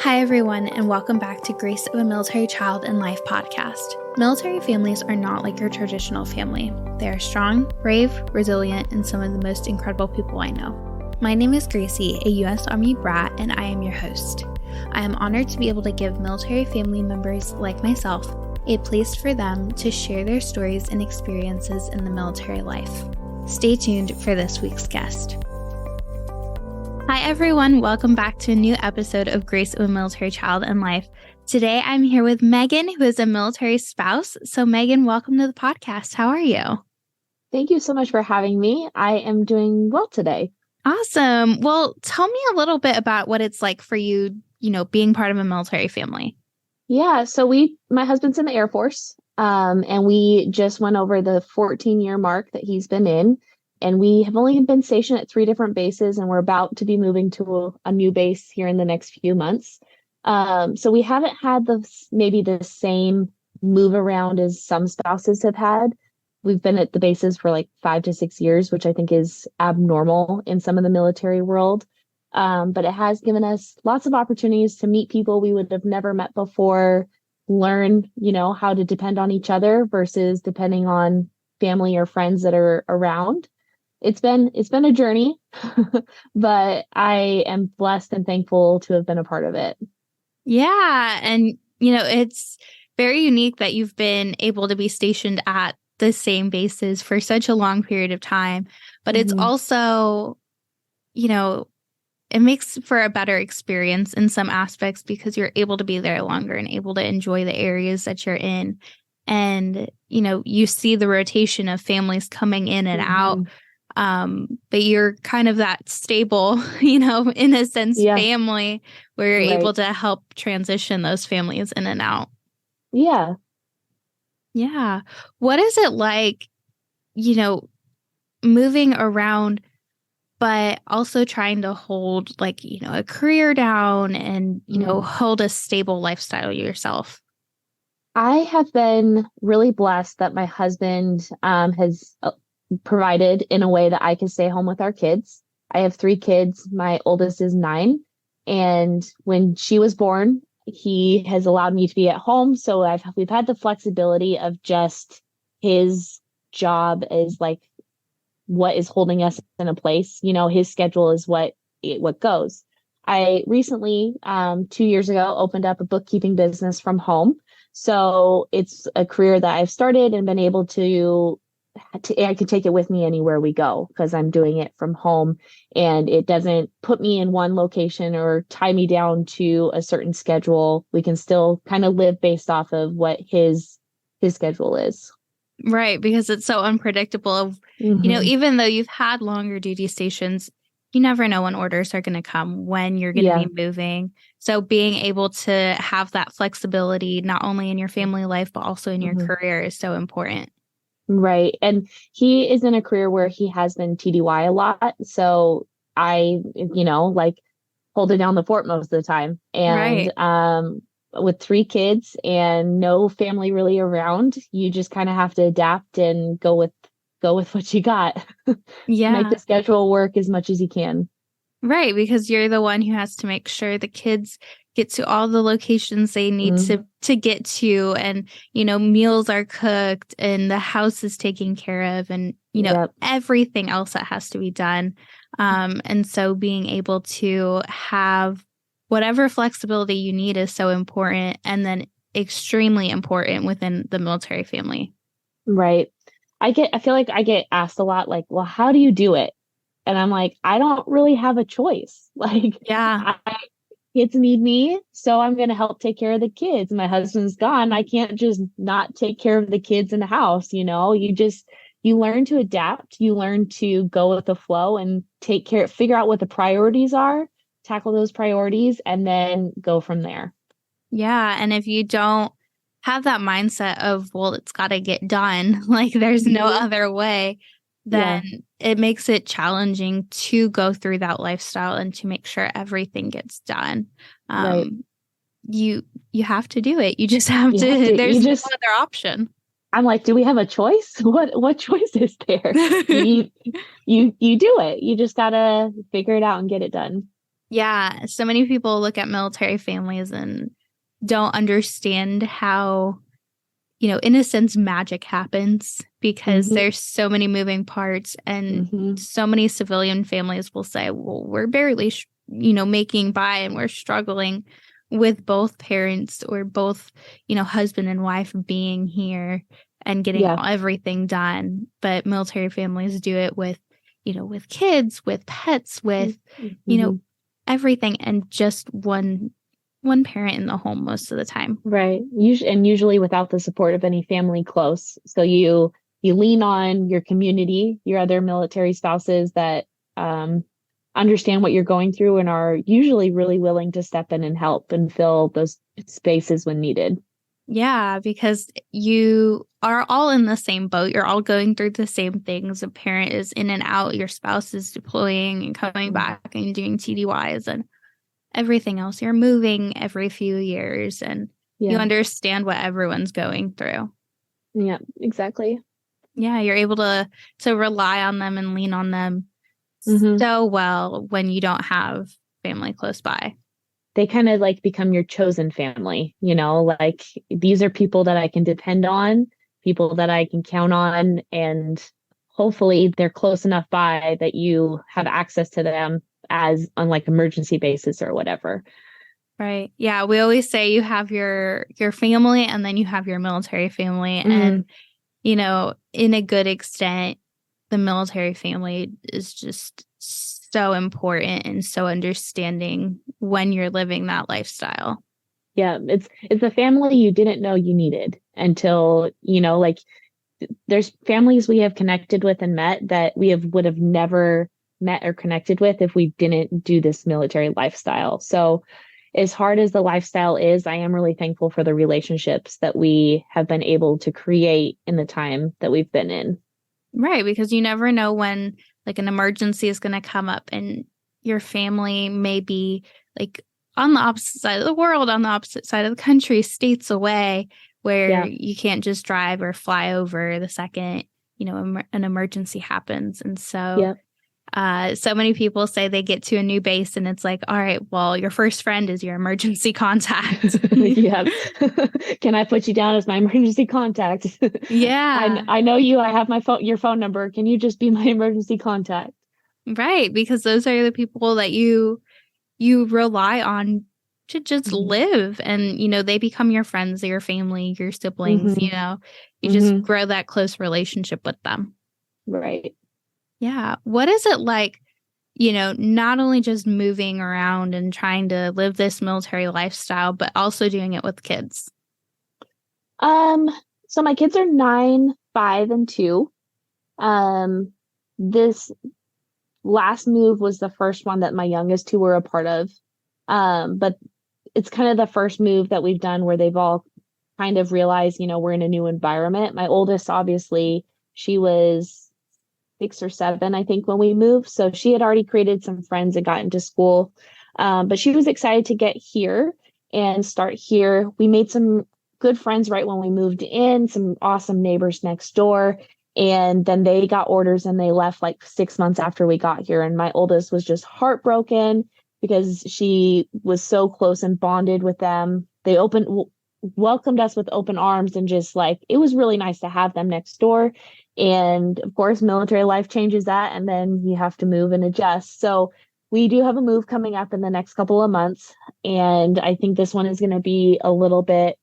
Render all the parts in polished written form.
Hi, everyone, and welcome back to Grace of a Military Child and Life podcast. Military families are not like your traditional family. They are strong, brave, resilient, and some of the most incredible people I know. My name is Gracie, a U.S. Army brat, and I am your host. I am honored to be able to give military family members like myself a place for them to share their stories and experiences in the military life. Stay tuned for this week's guest. Hi, everyone. Welcome back to a new episode of Grace of a Military Child and Life. Today, I'm here with Megan, who is a military spouse. So, Megan, welcome to the podcast. How are you? Thank you so much for having me. I am doing well today. Awesome. Well, tell me a little bit about what it's like for you, being part of a military family. Yeah, so my husband's in the Air Force, and we just went over the 14-year mark that he's been in. And we have only been stationed at 3 different bases, and we're about to be moving to a new base here in the next few months. So we haven't had maybe the same move around as some spouses have had. We've been at the bases for like 5 to 6 years, which I think is abnormal in some of the military world. But it has given us lots of opportunities to meet people we would have never met before, learn, how to depend on each other versus depending on family or friends that are around. It's been a journey, but I am blessed and thankful to have been a part of it. Yeah. And, it's very unique that you've been able to be stationed at the same bases for such a long period of time. But it's also, it makes for a better experience in some aspects because you're able to be there longer and able to enjoy the areas that you're in. And, you see the rotation of families coming in and out. But you're kind of that stable, in a sense, family where you're able to help transition those families in and out. Yeah. Yeah. What is it like, moving around, but also trying to hold a career down and, hold a stable lifestyle yourself? I have been really blessed that my husband has provided in a way that I can stay home with our kids. I have 3 kids. My oldest is 9. And when she was born, he has allowed me to be at home. So we've had the flexibility of just his job is like what is holding us in a place. His schedule is what goes. I recently, 2 years ago, opened up a bookkeeping business from home. So it's a career that I've started and been able to I can take it with me anywhere we go because I'm doing it from home and it doesn't put me in one location or tie me down to a certain schedule. We can still kind of live based off of what his schedule is. Right, because it's so unpredictable. Even though you've had longer duty stations, you never know when orders are going to come, when you're going to be moving. So being able to have that flexibility, not only in your family life, but also in your career is so important. Right. And he is in a career where he has been TDY a lot. So I, hold it down the fort most of the time. And with 3 kids and no family really around, you just kind of have to adapt and go with what you got. Yeah. Make the schedule work as much as you can. Right. Because you're the one who has to make sure the kids get to all the locations they need to get to, and meals are cooked and the house is taken care of, and everything else that has to be done, and so being able to have whatever flexibility you need is so important, and then extremely important within the military family. Right. I feel like I get asked a lot, like, well, how do you do it? And I'm like, I don't really have a choice. Kids need me, so I'm going to help take care of the kids. My husband's gone. I can't just not take care of the kids in the house. You learn to adapt. You learn to go with the flow and figure out what the priorities are, tackle those priorities, and then go from there. Yeah. And if you don't have that mindset of, well, it's got to get done, there's no other way, then it makes it challenging to go through that lifestyle and to make sure everything gets done. You have to do it. You just have to. There's no other option. I'm like, do we have a choice? What choice is there? you do it. You just gotta figure it out and get it done. Yeah, so many people look at military families and don't understand how, in a sense, magic happens because Hmm. there's so many moving parts, and Hmm. so many civilian families will say, well, we're barely, making by, and we're struggling with both parents or both, husband and wife being here and getting Yeah. everything done. But military families do it with, with kids, with pets, with, you know, Hmm. everything, and just one parent in the home most of the time. Right. Usually without the support of any family close. So you lean on your community, your other military spouses that um, understand what you're going through and are usually really willing to step in and help and fill those spaces when needed. Yeah, because you are all in the same boat. You're all going through the same things. A parent is in and out, your spouse is deploying and coming Mhm. back and doing TDYs and everything else. You're moving every few years, and you Yeah. understand what everyone's going through. Yeah, exactly. Yeah, you're able to rely on them and lean on them Hmm. so well when you don't have family close by. They kind of like become your chosen family, like these are people that I can depend on, people that I can count on, and hopefully they're close enough by that you have access to them as on like emergency basis or whatever. Right. Yeah, we always say you have your family and then you have your military family, Mm, and in a good extent, the military family is just so important and so understanding when you're living that lifestyle. yeah, it's a family you didn't know you needed until, like there's families we have connected with and met that we would have never met or connected with if we didn't do this military lifestyle. So as hard as the lifestyle is, I am really thankful for the relationships that we have been able to create in the time that we've been in. Right, because you never know when like an emergency is going to come up, and your family may be like on the opposite side of the world, on the opposite side of the country, states away, where Yeah. you can't just drive or fly over the second, an emergency happens. And so Yeah. so many people say they get to a new base and it's like, all right, well, your first friend is your emergency contact. Yeah. Can I put you down as my emergency contact? I Yeah, I know you. I have my phone, your phone number. Can you just be my emergency contact? right. Because those are the people that you rely on to just Hmm. live, and they become your friends, your family, your siblings. Hmm. You just Hmm. grow that close relationship with them. Right. Yeah, what is it like, not only just moving around and trying to live this military lifestyle, but also doing it with kids? Um, so my kids are 9, 5, and 2. Um, this last move was the first one that my youngest two were a part of. But it's kind of the first move that we've done where they've all kind of realized, we're in a new environment. My oldest, obviously, she was 6 or 7, I think, when we moved. So she had already created some friends and got into school. But she was excited to get here and start here. We made some good friends right when we moved in, some awesome neighbors next door. And then they got orders and they left like 6 months after we got here. And my oldest was just heartbroken because she was so close and bonded with them. They welcomed us with open arms, and just like it was really nice to have them next door. And of course, military life changes that, and then you have to move and adjust. So we do have a move coming up in the next couple of months. And I think this one is going to be a little bit,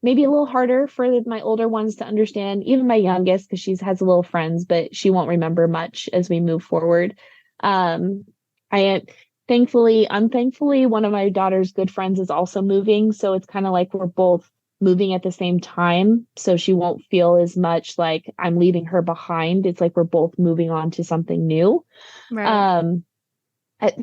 maybe a little harder for my older ones to understand, even my youngest, because she has a little friends, but she won't remember much as we move forward. Um, I unthankfully, one of my daughter's good friends is also moving. So it's kind of like we're both moving at the same time. So she won't feel as much like I'm leaving her behind. It's like we're both moving on to something new. Right. Um,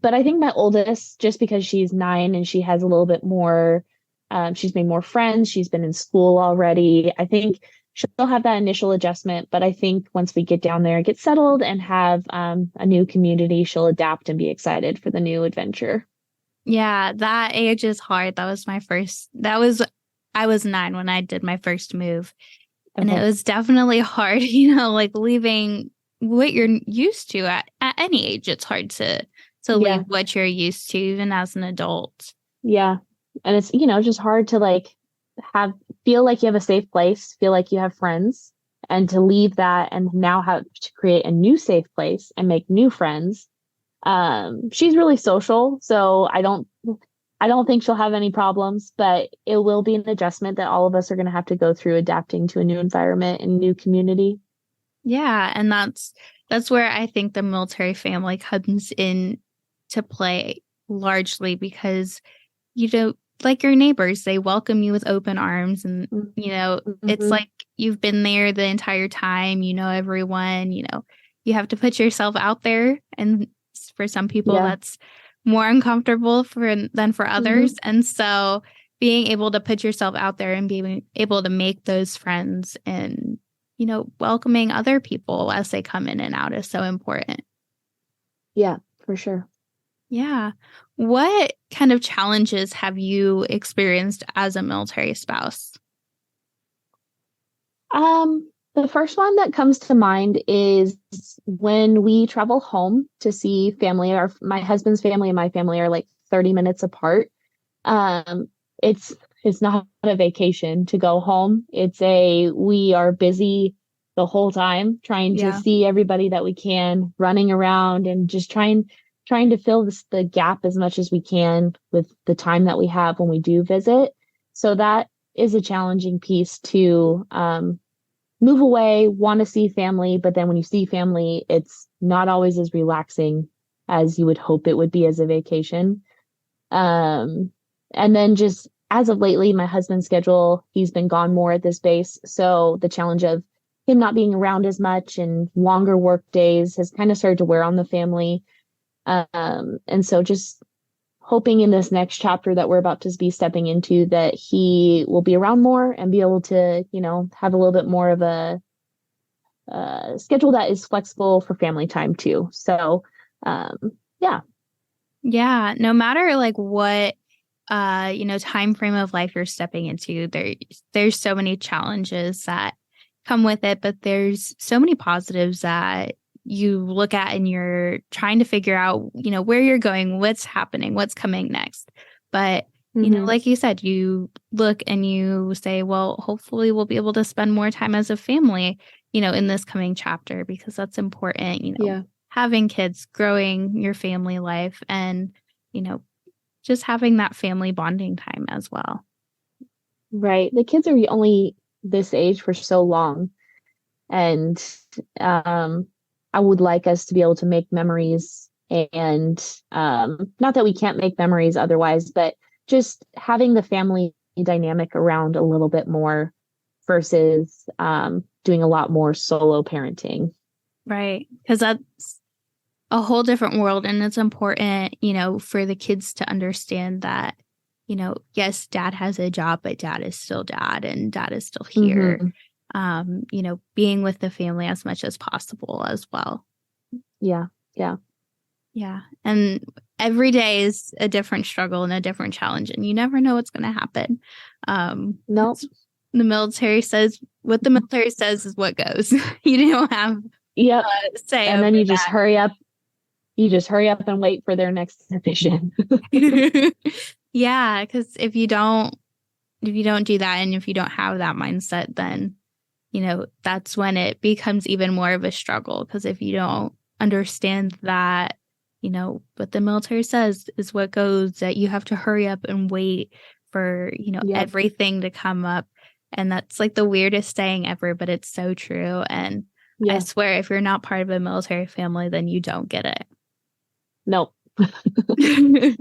but I think my oldest, just because she's 9 and she has a little bit more, she's made more friends, she's been in school already. I think she'll have that initial adjustment, but I think once we get down there and get settled and have a new community, she'll adapt and be excited for the new adventure. Yeah, that age is hard. I was 9 when I did my first move. And it Okay. was definitely hard, like leaving what you're used to at any age. It's hard to Yeah. leave what you're used to, even as an adult. Yeah. And it's, just hard to like feel like you have a safe place, feel like you have friends, and to leave that and now have to create a new safe place and make new friends. She's really social, so I don't think she'll have any problems, but it will be an adjustment that all of us are going to have to go through adapting to a new environment and new community. Yeah, and that's where I think the military family comes in to play largely because like your neighbors, they welcome you with open arms and it's Mm-hmm. like you've been there the entire time, everyone, you have to put yourself out there, and for some people Yeah. that's more uncomfortable than for others. Mm-hmm. And so being able to put yourself out there and being able to make those friends and welcoming other people as they come in and out is so important. Yeah, for sure. Yeah. What kind of challenges have you experienced as a military spouse? The first one that comes to mind is when we travel home to see family. My husband's family and my family are like 30 minutes apart. Um, it's not a vacation to go home. We are busy the whole time trying to Yeah. see everybody that we can, running around and just trying to fill the gap as much as we can with the time that we have when we do visit. So that is a challenging piece to move away, want to see family, but then when you see family, it's not always as relaxing as you would hope it would be as a vacation. Um, and then just as of lately, my husband's schedule, he's been gone more at this base. So the challenge of him not being around as much and longer work days has kind of started to wear on the family. And so just hoping in this next chapter that we're about to be stepping into that he will be around more and be able to, have a little bit more of a schedule that is flexible for family time too. So, um, yeah. Yeah. No matter like what time frame of life you're stepping into, there's so many challenges that come with it, but there's so many positives that you look at and you're trying to figure out, where you're going, what's happening, what's coming next. But, Mm-hmm. like you said, you look and you say, well, hopefully we'll be able to spend more time as a family, in this coming chapter, because that's important, Yeah. having kids, growing your family life, and, you know, just having that family bonding time as well. Right. The kids are only this age for so long. And um, I would like us to be able to make memories and not that we can't make memories otherwise, but just having the family dynamic around a little bit more versus doing a lot more solo parenting. Right. Because that's a whole different world. And it's important, for the kids to understand that, yes, dad has a job, but dad is still dad and dad is still here. Mm-hmm. Being with the family as much as possible as well. Yeah. Yeah. Yeah. And every day is a different struggle and a different challenge, and you never know what's going to happen. Nope. The military says what the military says is what goes. You don't have Yep. say And over then you just that. hurry up. You just hurry up and wait for their next decision. Yeah, because if you don't do that, and if you don't have that mindset, then that's when it becomes even more of a struggle. Because if you don't understand that, what the military says is what goes, that you have to hurry up and wait for, Yep. everything to come up. And that's like the weirdest saying ever, but it's so true. And I Yeah. swear, if you're not part of a military family, then you don't get Nope. it.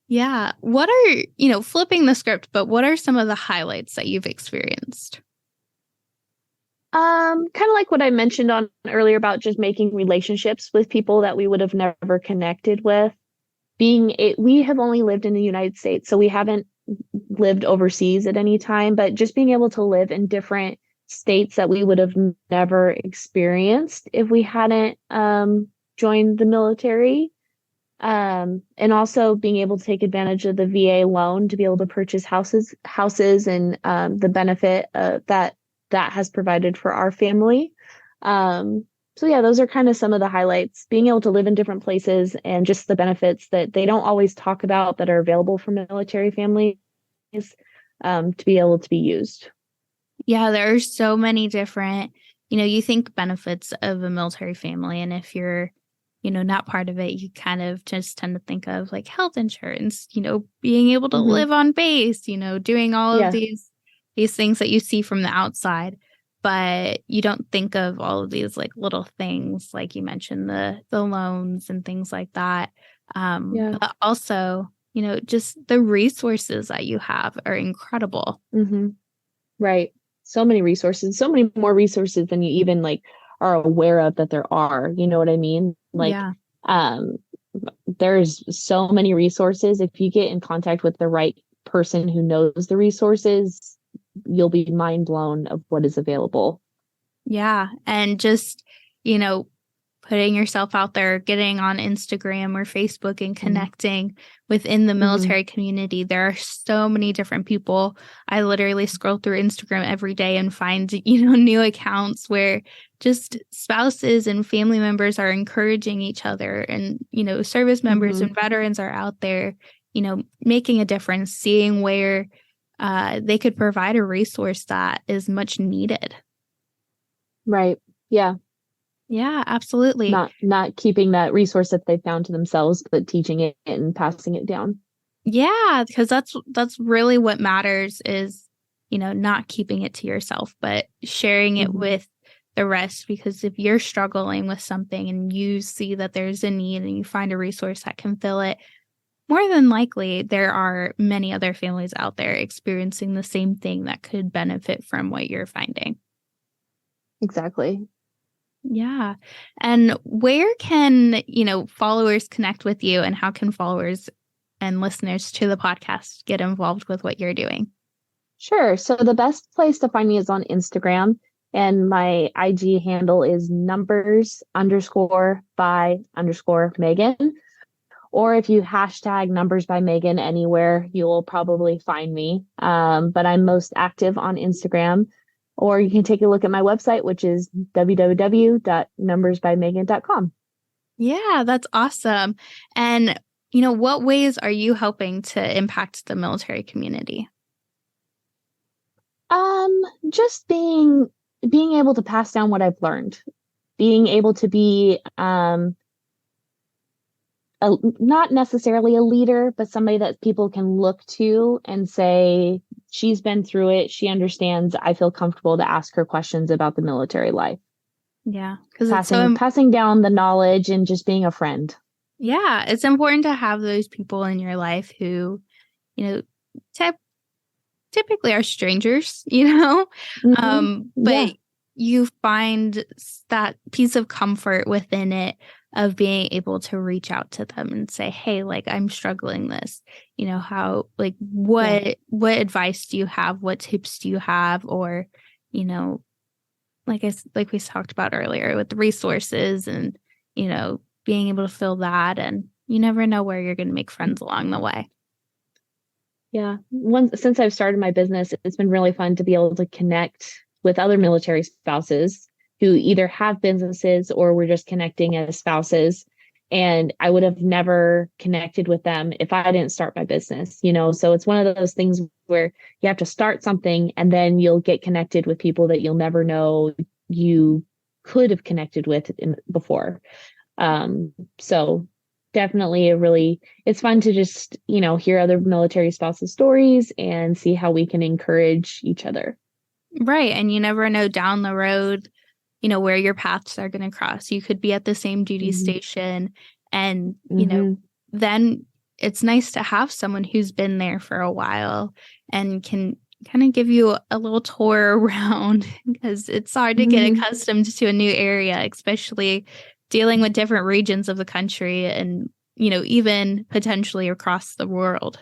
Yeah. What are, flipping the script, but what are some of the highlights that you've experienced? Kind of like what I mentioned on earlier about just making relationships with people that we would have never connected with. We have only lived in the United States, so we haven't lived overseas at any time, but just being able to live in different states that we would have never experienced if we hadn't joined the military. And also being able to take advantage of the VA loan to be able to purchase houses and the benefit that has provided for our family. So yeah, those are kind of some of the highlights, being able to live in different places and just the benefits that they don't always talk about that are available for military families, to be able to be used. Yeah, there are so many different, you think benefits of a military family. And if you're, not part of it, you kind of just tend to think of like health insurance, being able to live on base, doing all of Yeah. these things that you see from the outside. But you don't think of all of these like little things, like you mentioned, the loans and things like that. Yeah. But also, just the resources that you have are incredible. Right. So many resources, so many more resources than you even like are aware of that there are. You know what I mean? Like, Yeah. um, there's so many resources. If you get in contact with the right person who knows the resources, you'll be mind blown of what is available. Yeah. And just, you know, putting yourself out there, getting on Instagram or Facebook and connecting within the military community. There are so many different people. I literally scroll through Instagram every day and find, new accounts where just spouses and family members are encouraging each other, and, service members and veterans are out there, making a difference, seeing where they could provide a resource that is much needed. Right. Yeah. Yeah, absolutely. Not keeping that resource that they found to themselves, but teaching it and passing it down. Yeah, because that's really what matters is, not keeping it to yourself, but sharing it with the rest. Because if you're struggling with something and you see that there's a need and you find a resource that can fill it, more than likely there are many other families out there experiencing the same thing that could benefit from what you're finding. Exactly. Yeah. And where can, followers connect with you, and how can followers and listeners to the podcast get involved with what you're doing? Sure. So the best place to find me is on Instagram, and my IG handle is numbers_by_Megan. Or if you hashtag numbers by Megan anywhere, you'll probably find me. But I'm most active on Instagram. Or you can take a look at my website, which is www.numbersbymegan.com. Yeah, that's awesome. And, what ways are you helping to impact the military community? Just being able to pass down what I've learned, being able to be not necessarily a leader, but somebody that people can look to and say, she's been through it, she understands, I feel comfortable to ask her questions about the military life. Yeah, because passing down the knowledge and just being a friend. Yeah, it's important to have those people in your life who, typically are strangers, but you find that piece of comfort within it of being able to reach out to them and say, hey, like, I'm struggling this, how, like, what advice do you have? What tips do you have? Or, like we talked about earlier with the resources and, being able to fill that. And you never know where you're going to make friends along the way. Yeah. Since I've started my business, it's been really fun to be able to connect with other military spouses who either have businesses or we're just connecting as spouses. And I would have never connected with them if I didn't start my business, So it's one of those things where you have to start something and then you'll get connected with people that you'll never know you could have connected with before. So definitely it's fun to just, hear other military spouses' stories and see how we can encourage each other. Right. And you never know down the road, where your paths are going to cross. You could be at the same duty station and, then it's nice to have someone who's been there for a while and can kind of give you a little tour around, because it's hard to get accustomed to a new area, especially dealing with different regions of the country and, even potentially across the world.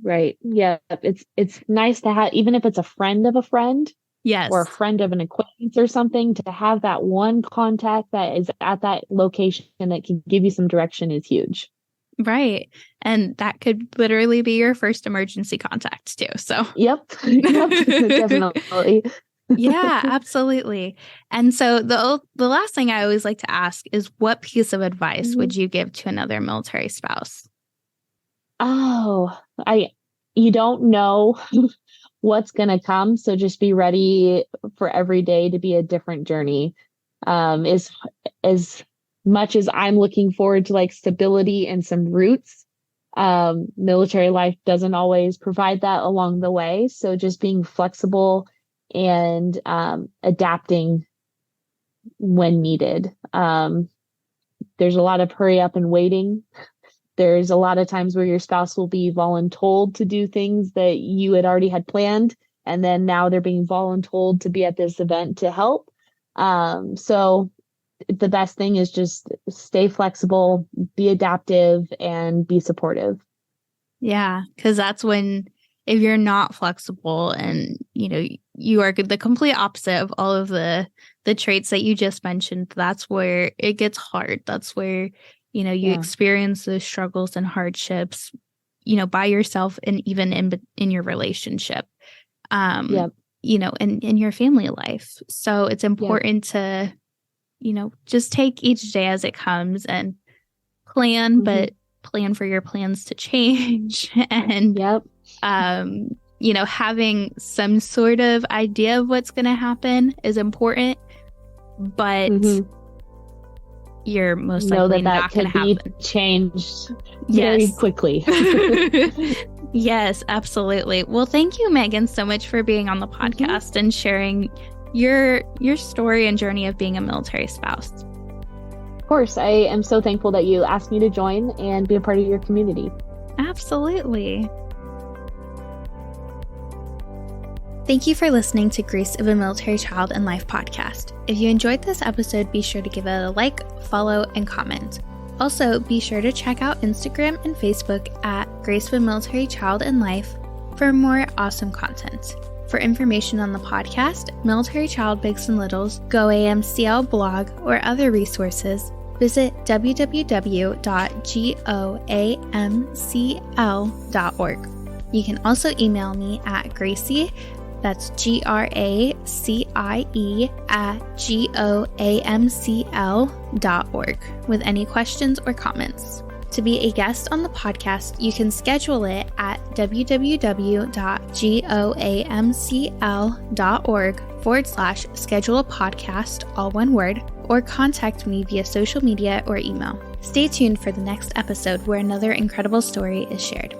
Right. Yeah. It's nice to have, even if it's a friend of a friend. Yes. Or a friend of an acquaintance or something, to have that one contact that is at that location that can give you some direction is huge. Right. And that could literally be your first emergency contact too. So Yep. Definitely. Yeah, absolutely. And so the last thing I always like to ask is, what piece of advice would you give to another military spouse? Oh, you don't know what's going to come. So just be ready for every day to be a different journey. As much as I'm looking forward to like stability and some roots, military life doesn't always provide that along the way. So just being flexible and adapting when needed. There's a lot of hurry up and waiting. There's a lot of times where your spouse will be voluntold to do things that you had planned, and then now they're being voluntold to be at this event to help. So the best thing is just stay flexible, be adaptive, and be supportive. Yeah, because that's when, if you're not flexible and, you are the complete opposite of all of the traits that you just mentioned, that's where it gets hard. That's where, you experience those struggles and hardships, by yourself and even in your relationship, in your family life. So it's important to, just take each day as it comes and plan, but plan for your plans to change. And, having some sort of idea of what's going to happen is important, but you're most likely not going to happen. Be changed very quickly. Yes, absolutely. Well, thank you, Megan, so much for being on the podcast and sharing your story and journey of being a military spouse. Of course, I am so thankful that you asked me to join and be a part of your community. Absolutely. Thank you for listening to Grace of a Military Child and Life podcast. If you enjoyed this episode, be sure to give it a like, follow, and comment. Also, be sure to check out Instagram and Facebook at Grace of a Military Child and Life for more awesome content. For information on the podcast, Military Child Bigs and Littles, Go AMCL blog, or other resources, visit www.goamcl.org. You can also email me at Gracie, that's Gracie @goamcl.org, with any questions or comments. To be a guest on the podcast, you can schedule it at www.goamcl.org/schedule a podcast, all one word, or contact me via social media or email. Stay tuned for the next episode where another incredible story is shared.